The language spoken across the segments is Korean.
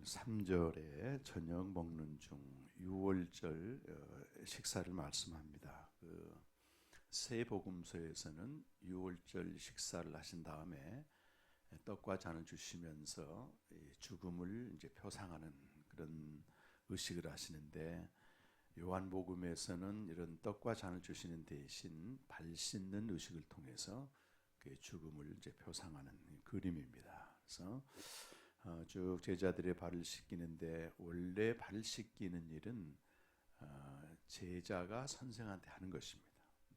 3절에 저녁 먹는 중 6월절 식사를 말씀합니다. 세복음서에서는 6월절 식사를 하신 다음에 떡과 잔을 주시면서 죽음을 이제 표상하는 그런 의식을 하시는데, 요한복음에서는 이런 떡과 잔을 주시는 대신 발 씻는 의식을 통해서 그 죽음을 이제 표상하는 그림입니다. 그래서 쭉 제자들의 발을 씻기는데, 원래 발을 씻기는 일은 제자가 선생한테 하는 것입니다.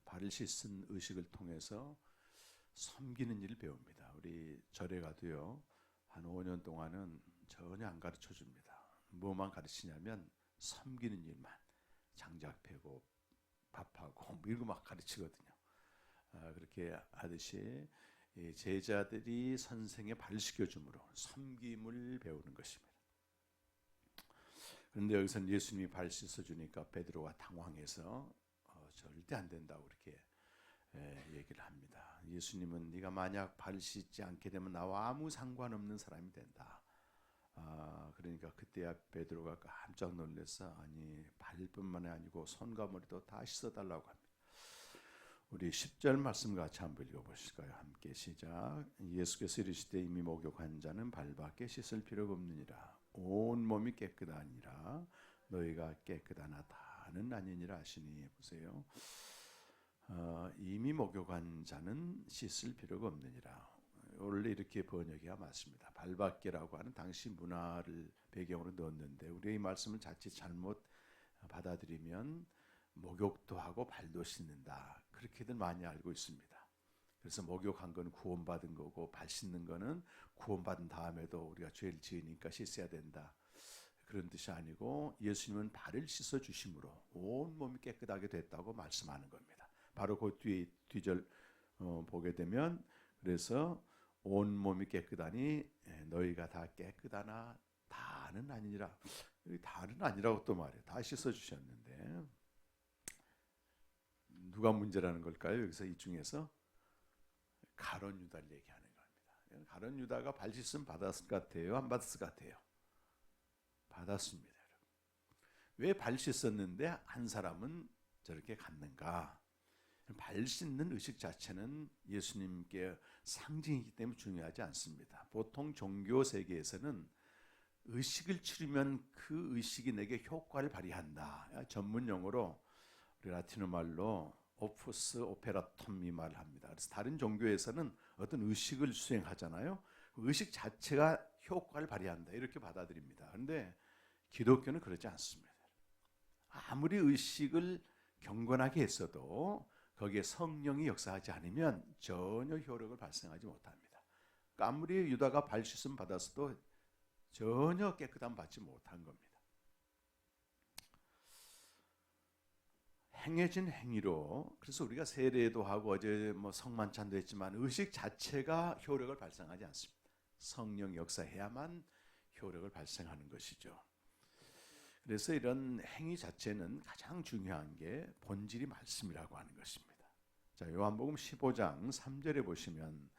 발을 씻은 의식을 통해서 섬기는 일을 배웁니다. 우리 절에 가도요, 한 5년 동안은 전혀 안 가르쳐 줍니다. 뭐만 가르치냐면 섬기는 일만, 장작 패고 밥하고 뭐 이런 거 막 가르치거든요. 그렇게 하듯이 제자들이 선생의 발을 씻겨줌으로 섬김을 배우는 것입니다. 그런데 여기서는 예수님이 발 씻어주니까 베드로가 당황해서 절대 안 된다고 이렇게 얘기를 합니다. 예수님은 네가 만약 발을 씻지 않게 되면 나와 아무 상관없는 사람이 된다. 그러니까 그때야 베드로가 깜짝 놀라서, 아니 발뿐만 아니고 손과 머리도 다 씻어달라고 합니다. 우리 10절 말씀 같이 한번 읽어보실까요? 함께 시작. 예수께서 이르시되 이미 목욕한 자는 발밖에 씻을 필요가 없느니라. 온 몸이 깨끗하니라. 너희가 깨끗하나다는 아니니라 하시니. 보세요. 이미 목욕한 자는 씻을 필요가 없느니라. 원래 이렇게 번역해야 맞습니다. 발밖에라고 하는 당시 문화를 배경으로 넣었는데, 우리 이 말씀을 자칫 잘못 받아들이면 목욕도 하고 발도 씻는다, 그렇게들 많이 알고 있습니다. 그래서 목욕한 건 구원받은 거고, 발 씻는 거는 구원받은 다음에도 우리가 죄를 지으니까 씻어야 된다, 그런 뜻이 아니고, 예수님은 발을 씻어 주심으로 온 몸이 깨끗하게 됐다고 말씀하는 겁니다. 바로 그 뒤절 보게 되면, 그래서 온 몸이 깨끗하니 너희가 다 깨끗하나 다는 아니니라. 여기 다는 아니라고 또 말해요. 다 씻어 주셨는데 누가 문제라는 걸까요? 여기서 이 중에서 가룟 유다를 얘기하는 겁니다. 가룟 유다가 발 씻음 받았을 것 같아요? 안 받았을 것 같아요? 받았습니다. 왜 발 씻었는데 한 사람은 저렇게 갔는가? 발 씻는 의식 자체는 예수님께 상징이기 때문에 중요하지 않습니다. 보통 종교 세계에서는 의식을 치르면 그 의식이 내게 효과를 발휘한다, 전문 용어로 우리 라틴어 말로 오프스 오페라톰 이 말을 합니다. 그래서 다른 종교에서는 어떤 의식을 수행하잖아요. 그 의식 자체가 효과를 발휘한다, 이렇게 받아들입니다. 그런데 기독교는 그렇지 않습니다. 아무리 의식을 경건하게 했어도 거기에 성령이 역사하지 않으면 전혀 효력을 발생하지 못합니다. 그러니까 아무리 유다가 발 씻음 받았어도 전혀 깨끗함 받지 못한 겁니다. 행해진 행위로, 그래서 우리가 세례도 하고 어제 성만찬도 했지만 의식 자체가 효력을 발생하지 않습니다. 성령 역사해야만 효력을 발생하는 것이죠. 그래서 이런 행위 자체는 가장 중요한 게 본질이 말씀이라고 하는 것입니다. 자, 요한복음 15장 3절에 보시면,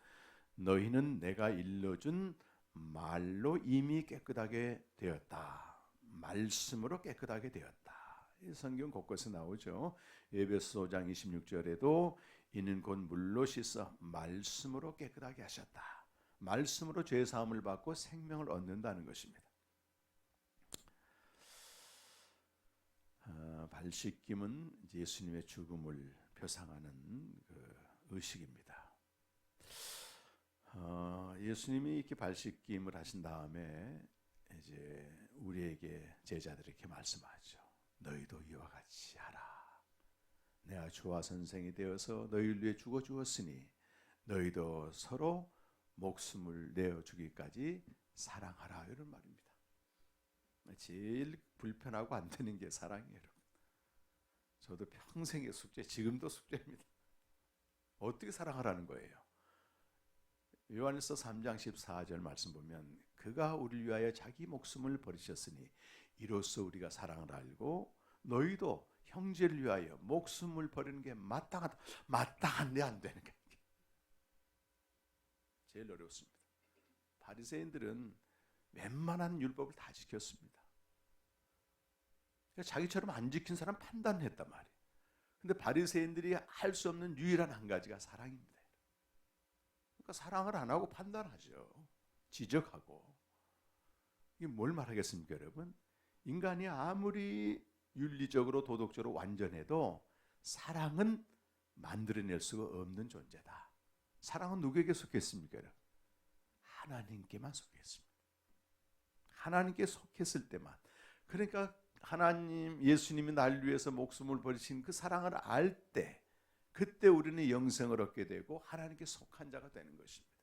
너희는 내가 일러준 말로 이미 깨끗하게 되었다. 말씀으로 깨끗하게 되었다. 이 성경 곳곳에 나오죠. 에베소 5장 26절에도 이는 곧 물로 씻어 말씀으로 깨끗하게 하셨다. 말씀으로 죄 사함을 받고 생명을 얻는다는 것입니다. 발 씻김은 예수님의 죽음을 표상하는 그 의식입니다. 예수님이 이렇게 발 씻김을 하신 다음에 이제 우리에게, 제자들에게 말씀하죠. 너희도 이와 같이 하라. 내가 주와 선생이 되어서 너희를 위해 죽어 주었으니 너희도 서로 목숨을 내어 주기까지 사랑하라, 이런 말입니다. 제일 불편하고 안 되는 게 사랑이에요, 여러분. 저도 평생의 숙제, 지금도 숙제입니다. 어떻게 사랑하라는 거예요? 요한일서 3장 14절 말씀 보면, 그가 우리를 위하여 자기 목숨을 버리셨으니 이로써 우리가 사랑을 알고 너희도 형제를 위하여 목숨을 버리는 게 마땅하다. 마땅한데 안 되는 게 제일 어렵습니다. 바리새인들은 웬만한 율법을 다 지켰습니다. 자기처럼 안 지킨 사람 판단했단 말이에요. 근데 바리새인들이 할 수 없는 유일한 한 가지가 사랑입니다. 그러니까 사랑을 안 하고 판단하죠. 지적하고. 이게 뭘 말하겠습니까, 여러분? 인간이 아무리 윤리적으로 도덕적으로 완전해도 사랑은 만들어낼 수가 없는 존재다. 사랑은 누구에게 속했습니까, 여러분? 하나님께만 속했습니다. 하나님께 속했을 때만. 그러니까 하나님, 예수님이 날 위해서 목숨을 버리신 그 사랑을 알 때, 그때 우리는 영생을 얻게 되고 하나님께 속한 자가 되는 것입니다.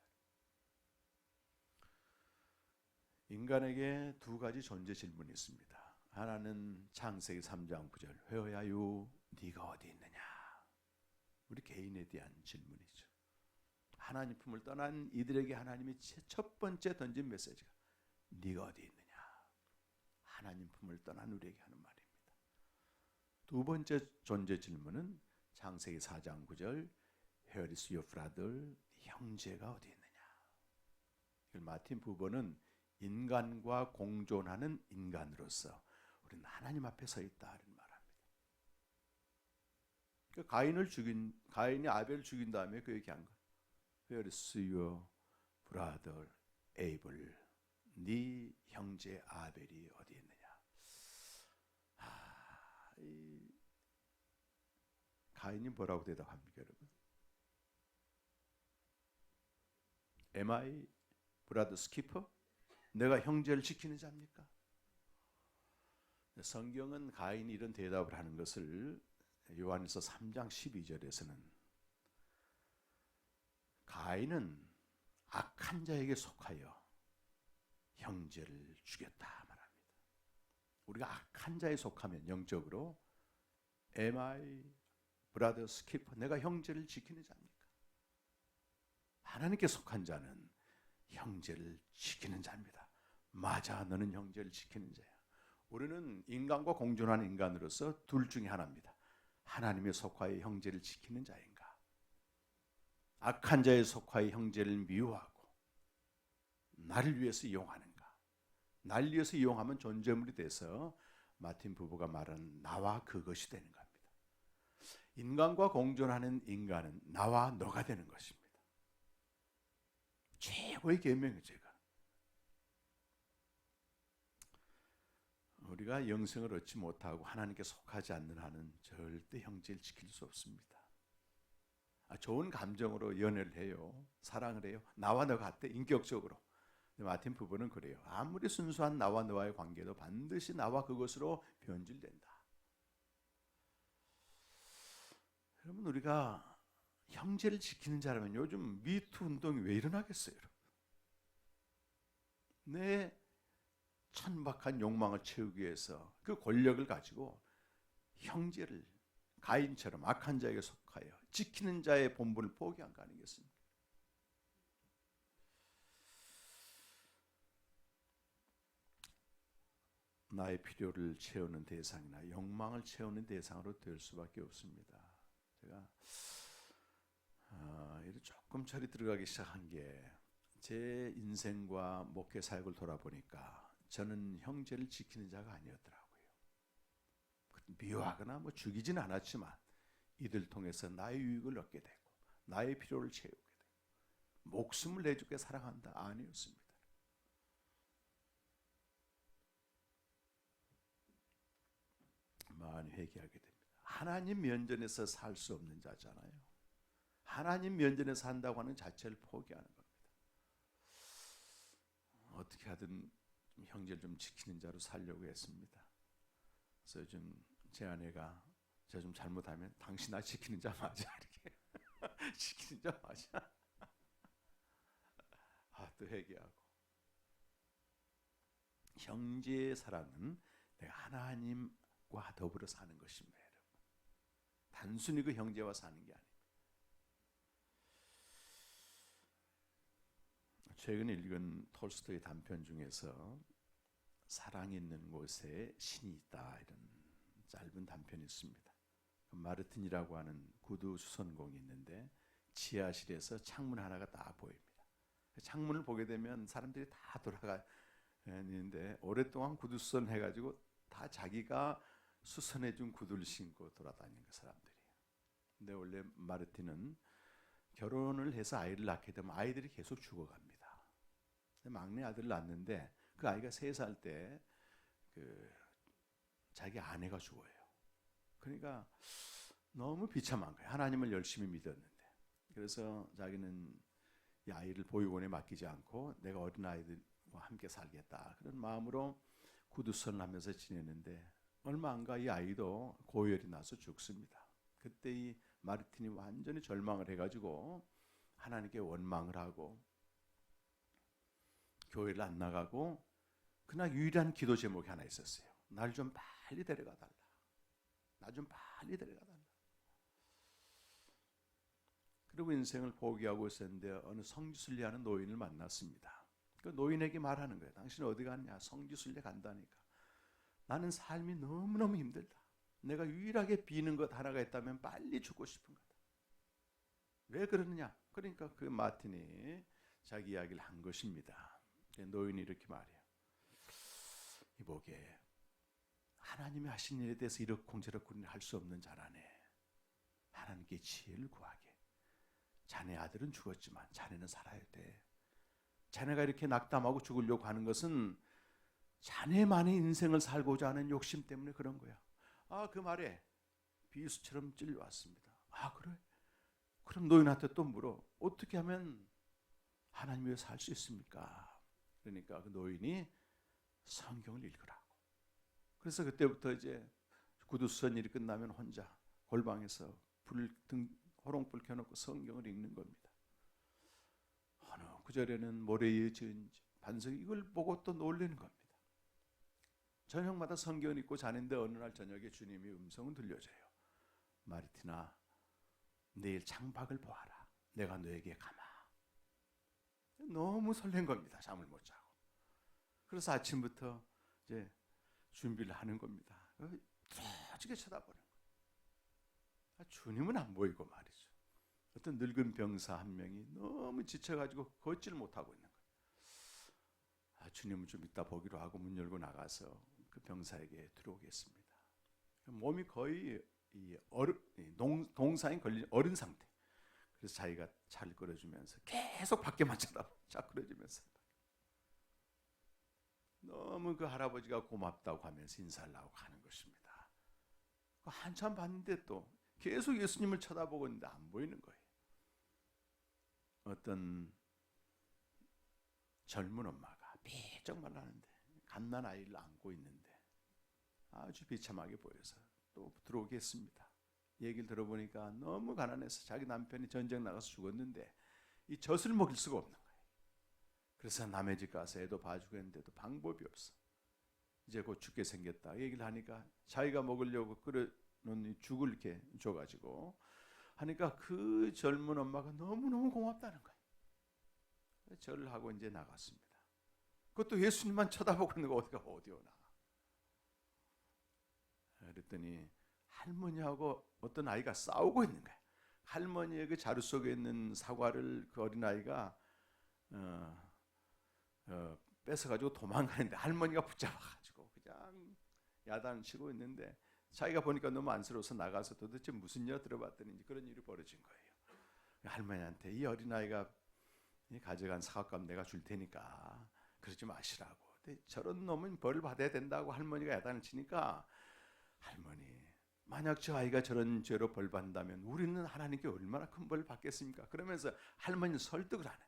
인간에게 두 가지 존재 질문이 있습니다. 하나는 창세기 3장 9절 회오야유 네가 어디 있느냐. 우리 개인에 대한 질문이죠. 하나님 품을 떠난 이들에게 하나님이 첫 번째 던진 메시지가 네가 어디 있느냐. 하나님 품을 떠난 우리에게 하는 말입니다. 두 번째 존재 질문은 창세기 4장 9절 Where is your brother? 형제가 어디 있느냐. 마틴 부버는 인간과 공존하는 인간으로서 우리는 하나님 앞에 서 있다 이런 말합니다. 가인이 아벨을 죽인 다음에 그 얘기한 거. Where is your brother Abel? 네 형제 아벨이 어디 있느냐. 가인이 뭐라고 대답합니까, 여러분? Am I brother keeper? 내가 형제를 지키는 자입니까? 성경은 가인이 이런 대답을 하는 것을 요한일서 3장 12절에서는 가인은 악한 자에게 속하여 형제를 죽였다 말합니다. 우리가 악한 자에 속하면 영적으로 Am I brother keeper? 내가 형제를 지키는 자입니까? 하나님께 속한 자는 형제를 지키는 자입니다. 맞아, 너는 형제를 지키는 자야. 우리는 인간과 공존하는 인간으로서 둘 중에 하나입니다. 하나님의 속하여 형제를 지키는 자인가? 악한 자의 속하여 형제를 미워하고 나를 위해서 이용하는가? 나를 위해서 이용하면 존재물이 돼서 마틴 부부가 말하는 나와 그것이 되는 겁니다. 인간과 공존하는 인간은 나와 너가 되는 것입니다. 최고의 계명이에요. 제가 우리가 영생을 얻지 못하고 하나님께 속하지 않는 한은 절대 형제를 지킬 수 없습니다. 좋은 감정으로 연애를 해요. 사랑을 해요. 나와 너 같아. 인격적으로. 마틴 부부는 그래요. 아무리 순수한 나와 너와의 관계도 반드시 나와 그것으로 변질된다. 여러분, 우리가 형제를 지키는 자라면 요즘 미투 운동이 왜 일어나겠어요? 내 천박한 욕망을 채우기 위해서 그 권력을 가지고 형제를 가인처럼 악한 자에게 속하여 지키는 자의 본분을 포기한 거 아니겠습니까? 나의 필요를 채우는 대상이나 욕망을 채우는 대상으로 될 수밖에 없습니다. 제가 조금 철이 들어가기 시작한 게 제 인생과 목회 사역을 돌아보니까 저는 형제를 지키는 자가 아니었더라고요. 미워하거나 죽이진 않았지만 이들 통해서 나의 유익을 얻게 되고 나의 필요를 채우게 되고 목숨을 내주게 사랑한다 아니었습니다. 많이 회개하게 됩니다. 하나님 면전에서 살 수 없는 자잖아요. 하나님 면전에서 산다고 하는 자체를 포기하는 겁니다. 어떻게 하든 형제를 좀 지키는 자로 살려고 했습니다. 그래서 요즘 제 아내가 제가 좀 잘못하면 당신 나 지키는 자 맞아 이렇게 지키는 자 맞아. 또 회개하고. 형제의 사랑은 내가 하나님과 더불어 사는 것입니다. 여러분. 단순히 그 형제와 사는 게 아닙니다. 최근에 읽은 톨스토이 단편 중에서 사랑이 있는 곳에 신이 있다 이런 짧은 단편이 있습니다. 마르틴이라고 하는 구두 수선공이 있는데 지하실에서 창문 하나가 딱 보입니다. 창문을 보게 되면 사람들이 다 돌아가 있는데 오랫동안 구두선 해가지고 다 자기가 수선해준 구두를 신고 돌아다니는 사람들이. 근데 원래 마르틴은 결혼을 해서 아이를 낳게 되면 아이들이 계속 죽어갑니다. 막내 아들을 낳는데 그 아이가 3살 때 그 자기 아내가 죽어요. 그러니까 너무 비참한 거예요. 하나님을 열심히 믿었는데. 그래서 자기는 이 아이를 보육원에 맡기지 않고 내가 어린 아이들과 함께 살겠다. 그런 마음으로 구두선을 하면서 지내는데 얼마 안 가 이 아이도 고열이 나서 죽습니다. 그때 이 마르틴이 완전히 절망을 해가지고 하나님께 원망을 하고 교회를 안 나가고 그날 유일한 기도 제목이 하나 있었어요. 날 좀 빨리 데려가 달라. 나 좀 빨리 데려가 달라. 그리고 인생을 포기하고 있었는데 어느 성지순례하는 노인을 만났습니다. 그 노인에게 말하는 거예요. 당신 어디 갔냐? 성지순례 간다니까. 나는 삶이 너무너무 힘들다. 내가 유일하게 비는 것 하나가 있다면 빨리 죽고 싶은 거다. 왜 그러느냐? 그러니까 그 마틴이 자기 이야기를 한 것입니다. 노인이 이렇게 말해요. 이보게 하나님이 하신 일에 대해서 이러쿵저러쿵 할 수 없는 자라네. 하나님께 지혜를 구하게. 자네 아들은 죽었지만 자네는 살아야 돼. 자네가 이렇게 낙담하고 죽으려고 하는 것은 자네만의 인생을 살고자 하는 욕심 때문에 그런 거야. 그 말에 비수처럼 찔려왔습니다. 그래? 그럼 노인한테 또 물어. 어떻게 하면 하나님 위해 살 수 있습니까? 그러니까 그 노인이 성경을 읽으라고. 그래서 그때부터 이제 구두선 일이 끝나면 혼자 골방에서 호롱불 켜놓고 성경을 읽는 겁니다. 어느 구절에는 모래에 지은 반석이 이걸 보고 또 놀라는 겁니다. 저녁마다 성경을 읽고 자는데 어느 날 저녁에 주님이 음성을 들려줘요. 마르티나, 내일 창밖을 보아라. 내가 너에게 가마. 너무 설렌 겁니다. 잠을 못 자고. 그래서 아침부터 이제 준비를 하는 겁니다. 터지게 쳐다보는 거예요. 주님은 안 보이고 말이죠. 어떤 늙은 병사 한 명이 너무 지쳐가지고 걷지를 못하고 있는 거예요. 주님은 좀 이따 보기로 하고 문 열고 나가서 그 병사에게 들어오겠습니다. 몸이 거의 동상에 걸린 어른 상태. 그래서 자기가 차를 끌어주면서 계속 밖에만 쳐다보고 차 끌어주면서 너무 그 할아버지가 고맙다고 하면서 인사를 하고 가는 것입니다. 한참 봤는데 또 계속 예수님을 쳐다보고 있는데 안 보이는 거예요. 어떤 젊은 엄마가 비쩍 말라는데 갓난 아이를 안고 있는데 아주 비참하게 보여서 또 들어오겠습니다. 얘기를 들어보니까 너무 가난해서 자기 남편이 전쟁 나가서 죽었는데 이 젖을 먹일 수가 없는 거예요. 그래서 남의 집 가서 애도 봐주고 했는데도 방법이 없어. 이제 곧 죽게 생겼다 얘기를 하니까 자기가 먹으려고 끓여놓은 죽을 이렇게 줘가지고 하니까 그 젊은 엄마가 너무너무 고맙다는 거예요. 절을 하고 이제 나갔습니다. 그것도 예수님만 쳐다보고 있는 거 어디가 어디 오나. 그랬더니 할머니하고 어떤 아이가 싸우고 있는 거예요. 할머니의 그 자루 속에 있는 사과를 그 어린아이가 뺏어가지고 도망가는데 할머니가 붙잡아가지고 그냥 야단을 치고 있는데 자기가 보니까 너무 안쓰러워서 나가서 도대체 무슨 일 들어봤더니 그런 일이 벌어진 거예요. 할머니한테 이 어린아이가 가져간 사과값 내가 줄 테니까 그러지 마시라고. 근데 저런 놈은 벌을 받아야 된다고 할머니가 야단을 치니까 할머니, 만약 저 아이가 저런 죄로 벌 받는다면 우리는 하나님께 얼마나 큰 벌을 받겠습니까? 그러면서 할머니는 설득을 하네.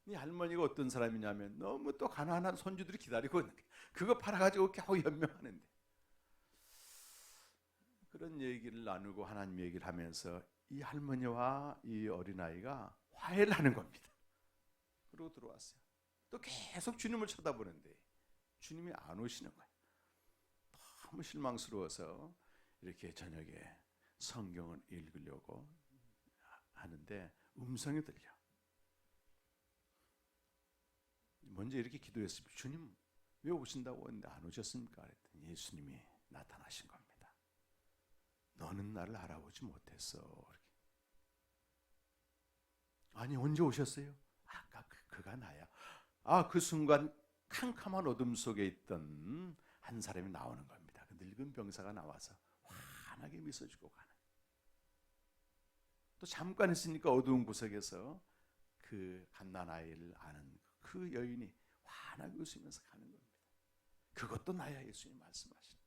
이 할머니가 어떤 사람이냐면 너무 또 가난한 손주들이 기다리고 있는 거예요. 그거 팔아가지고 겨우 연명하는데. 그런 얘기를 나누고 하나님 얘기를 하면서 이 할머니와 이 어린아이가 화해를 하는 겁니다. 그러고 들어왔어요. 또 계속 주님을 쳐다보는데 주님이 안 오시는 거예요. 너무 실망스러워서 이렇게 저녁에 성경을 읽으려고 하는데 음성이 들려. 먼저 이렇게 기도했습니다. 주님 왜 오신다고 했는데 안 오셨습니까? 그랬더니 예수님이 나타나신 겁니다. 너는 나를 알아보지 못했어. 이렇게. 아니 언제 오셨어요? 아까 그가 나야. 그 순간 캄캄한 어둠 속에 있던 한 사람이 나오는 겁니다. 그 늙은 병사가 나와서 환하게 미소 주고 가는. 또 잠깐 있으니까 어두운 구석에서 그 갓난아이를 아는 그 여인이 환하게 웃으면서 가는 겁니다. 그것도 나야, 예수님 말씀하시는.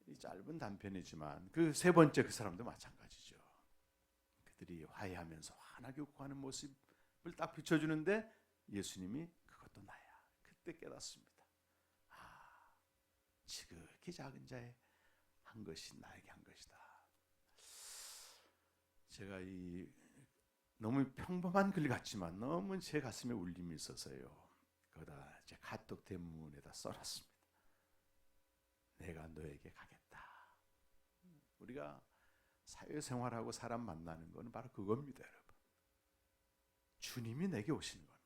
이 짧은 단편이지만 그 세 번째 그 사람도 마찬가지죠. 그들이 화해하면서 환하게 웃고 하는 모습을 딱 비춰주는데 예수님이 그것도 나야. 그때 깨닫습니다. 아, 지극히 작은 자의 한 것이 나에게 한 것이다. 제가 이 너무 평범한 글 같지만 너무 제 가슴에 울림이 있어서요. 거기다 제 카톡 대문에다 써놨습니다. 내가 너에게 가겠다. 우리가 사회생활하고 사람 만나는 건 바로 그겁니다, 여러분. 주님이 내게 오시는 겁니다.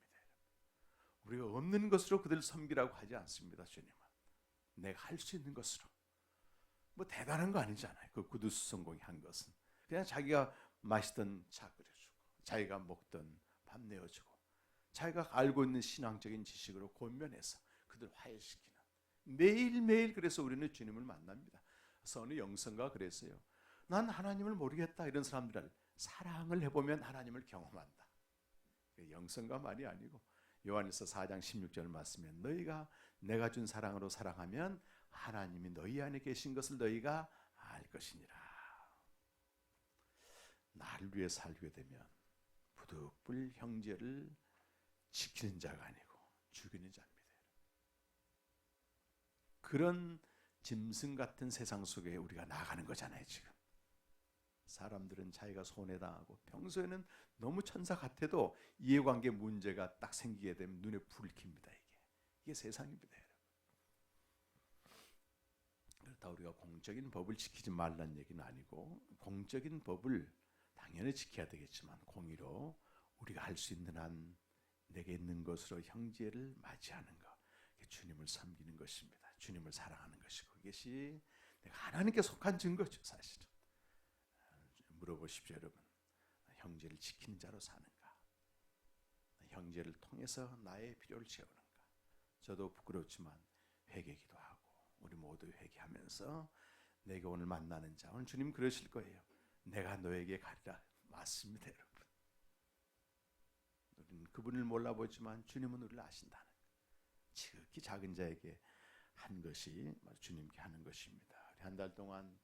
우리가 없는 것으로 그들 섬기라고 하지 않습니다. 주님은 내가 할 수 있는 것으로. 뭐 대단한 거 아니잖아요. 그 구두수 성공이 한 것은 그냥 자기가 마시던 차 끓여주고, 자기가 먹던 밥 내어주고, 자기가 알고 있는 신앙적인 지식으로 권면해서 그들 화해시키는, 매일매일. 그래서 우리는 주님을 만납니다. 그래서 어느 영성가 그랬어요. 난 하나님을 모르겠다. 이런 사람들을 사랑을 해보면 하나님을 경험한다. 영성가 말이 아니고 요한일서 4장 16절 말씀에 너희가 내가 준 사랑으로 사랑하면 하나님이 너희 안에 계신 것을 너희가 알 것이니라. 나를 위해 살게 되면 부득불 형제를 지키는 자가 아니고 죽이는 자입니다. 그런 짐승 같은 세상 속에 우리가 나가는 거잖아요. 지금 사람들은 자기가 손해당하고 평소에는 너무 천사 같아도 이해관계 문제가 딱 생기게 되면 눈에 불을 킵니다. 이게 세상입니다. 그렇다 우리가 공적인 법을 지키지 말라는 얘기는 아니고, 공적인 법을 당연히 지켜야 되겠지만 공의로 우리가 할 수 있는 한 내게 있는 것으로 형제를 맞이하는 것, 주님을 섬기는 것입니다. 주님을 사랑하는 것이고, 이것이 내가 하나님께 속한 증거죠. 사실은 물어보십시오, 여러분. 형제를 지키는 자로 사는가? 형제를 통해서 나의 필요를 채우는가? 저도 부끄럽지만 회개기도 하고 우리 모두 회개하면서 내게 오늘 만나는 자, 오늘 주님 그러실 거예요. 내가 너에게 가리라. 맞습니다, 여러분. 우리는 그분을 몰라보지만 주님은 우리를 아신다는 것. 지극히 작은 자에게 한 것이 주님께 하는 것입니다. 한 달 동안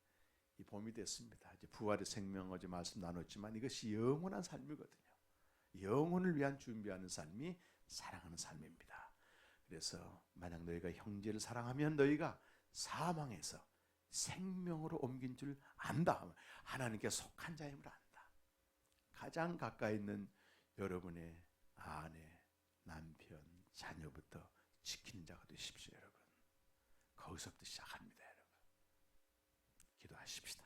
이 봄이 됐습니다. 이제 부활의 생명 어제 말씀 나눴지만 이것이 영원한 삶이거든요. 영혼을 위한 준비하는 삶이 사랑하는 삶입니다. 그래서 만약 너희가 형제를 사랑하면 너희가 사망에서 생명으로 옮긴 줄 안다. 하나님께 속한 자임을 안다. 가장 가까이 있는 여러분의 아내, 남편, 자녀부터 지키는 자가 되십시오, 여러분. 거기서부터 시작합니다, 여러분. 기도하십시다.